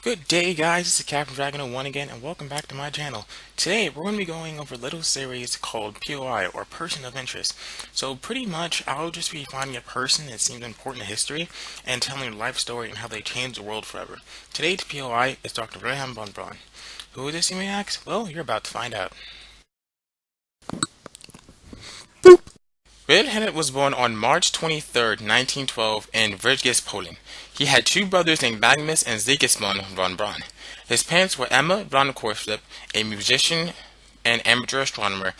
Good day guys, this is Captain Dragon 01 again and welcome back to my channel. Today we're going to be going over a little series called POI or Person of Interest. So pretty much I'll just be finding a person that seems important in history and telling their life story and how they changed the world forever. Today's POI is Dr. Wernher von Braun. Who is this, you may ask? Well, you're about to find out. Wernher was born on March 23rd, 1912 in Wrześniów, Poland. He had two brothers named Magnus and Sigismund von Braun. His parents were Emma von Korslip, a musician and amateur astronomer,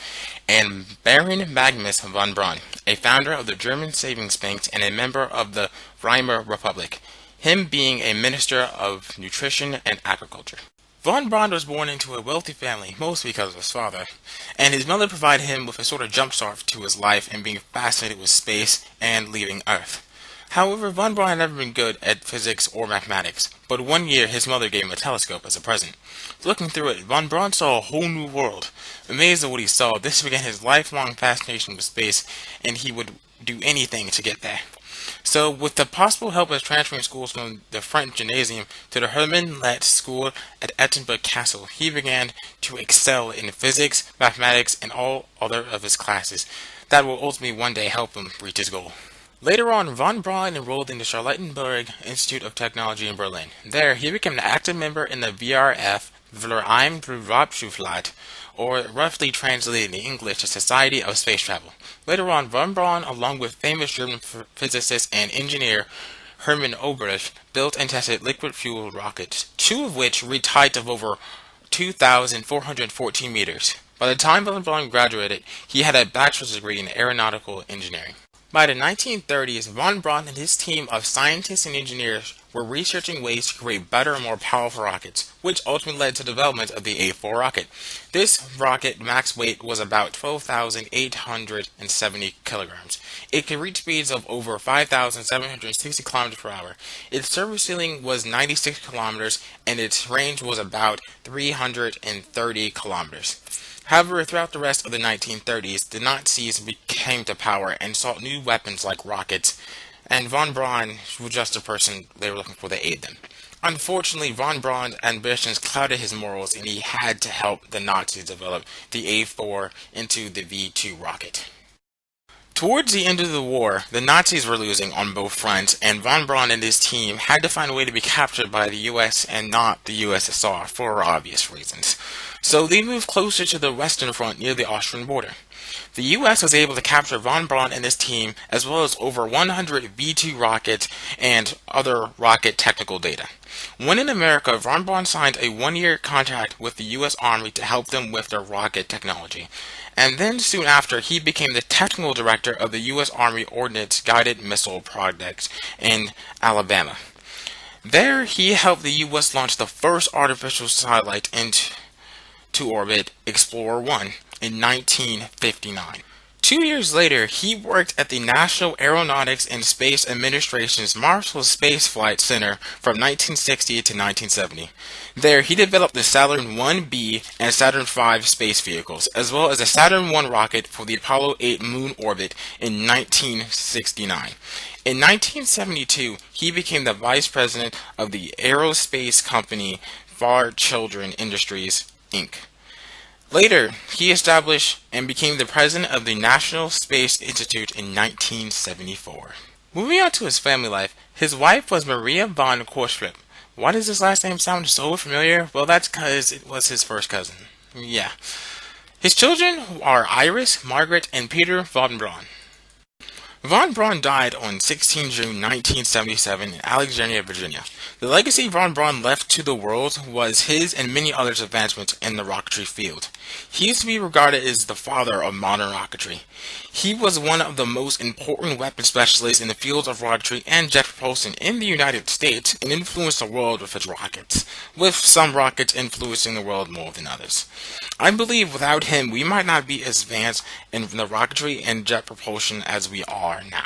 and Baron Magnus von Braun, a founder of the German savings banks and a member of the Weimar Republic, him being a minister of nutrition and agriculture. Von Braun was born into a wealthy family, mostly because of his father, and his mother provided him with a sort of jumpstart to his life and being fascinated with space and leaving Earth. However, von Braun had never been good at physics or mathematics, but one year his mother gave him a telescope as a present. Looking through it, von Braun saw a whole new world. Amazed at what he saw, this began his lifelong fascination with space, and he would do anything to get there. So, with the possible help of transferring schools from the French gymnasium to the Hermann-led school at Edinburgh Castle, he began to excel in physics, mathematics, and all other of his classes. That will ultimately one day help him reach his goal. Later on, von Braun enrolled in the Charlottenburg Institute of Technology in Berlin. There, he became an active member in the VRF, Verein or roughly translated in English, the Society of Space Travel. Later on, von Braun, along with famous German physicist and engineer Hermann Oberth, built and tested liquid-fueled rockets, two of which reached heights of over 2,414 meters. By the time von Braun graduated, he had a bachelor's degree in aeronautical engineering. By the 1930s, von Braun and his team of scientists and engineers were researching ways to create better and more powerful rockets, which ultimately led to the development of the A4 rocket. This rocket max weight was about 12,870 kilograms. It could reach speeds of over 5,760 kilometers per hour. Its surface ceiling was 96 kilometers, and its range was about 330 kilometers. However, throughout the rest of the 1930s, the Nazis came to power and sought new weapons like rockets, and von Braun was just the person they were looking for to aid them. Unfortunately, von Braun's ambitions clouded his morals, and he had to help the Nazis develop the A4 into the V2 rocket. Towards the end of the war, the Nazis were losing on both fronts, and von Braun and his team had to find a way to be captured by the US and not the USSR for obvious reasons. So they moved closer to the western front near the Austrian border. The US was able to capture von Braun and his team, as well as over 100 V2 rockets and other rocket technical data. When in America, von Braun signed a one-year contract with the US Army to help them with their rocket technology. And then soon after, he became the technical director of the US Army Ordnance Guided Missile Project in Alabama. There, he helped the US launch the first artificial satellite into orbit, Explorer 1, in 1959. 2 years later, he worked at the National Aeronautics and Space Administration's Marshall Space Flight Center from 1960 to 1970. There, he developed the Saturn 1B and Saturn 5 space vehicles, as well as the Saturn 1 rocket for the Apollo 8 moon orbit in 1969. In 1972, he became the vice president of the aerospace company Fairchild Industries, Inc. Later, he established and became the president of the National Space Institute in 1974. Moving on to his family life, his wife was Maria von Korslip. Why does this last name sound so familiar? Well, that's because it was his first cousin. Yeah. His children are Iris, Margaret, and Peter von Braun. Von Braun died on 16 June 1977 in Alexandria, Virginia. The legacy von Braun left to the world was his and many others' advancements in the rocketry field. He is to be regarded as the father of modern rocketry. He was one of the most important weapons specialists in the fields of rocketry and jet propulsion in the United States and influenced the world with his rockets, with some rockets influencing the world more than others. I believe without him we might not be as advanced in the rocketry and jet propulsion as we are now.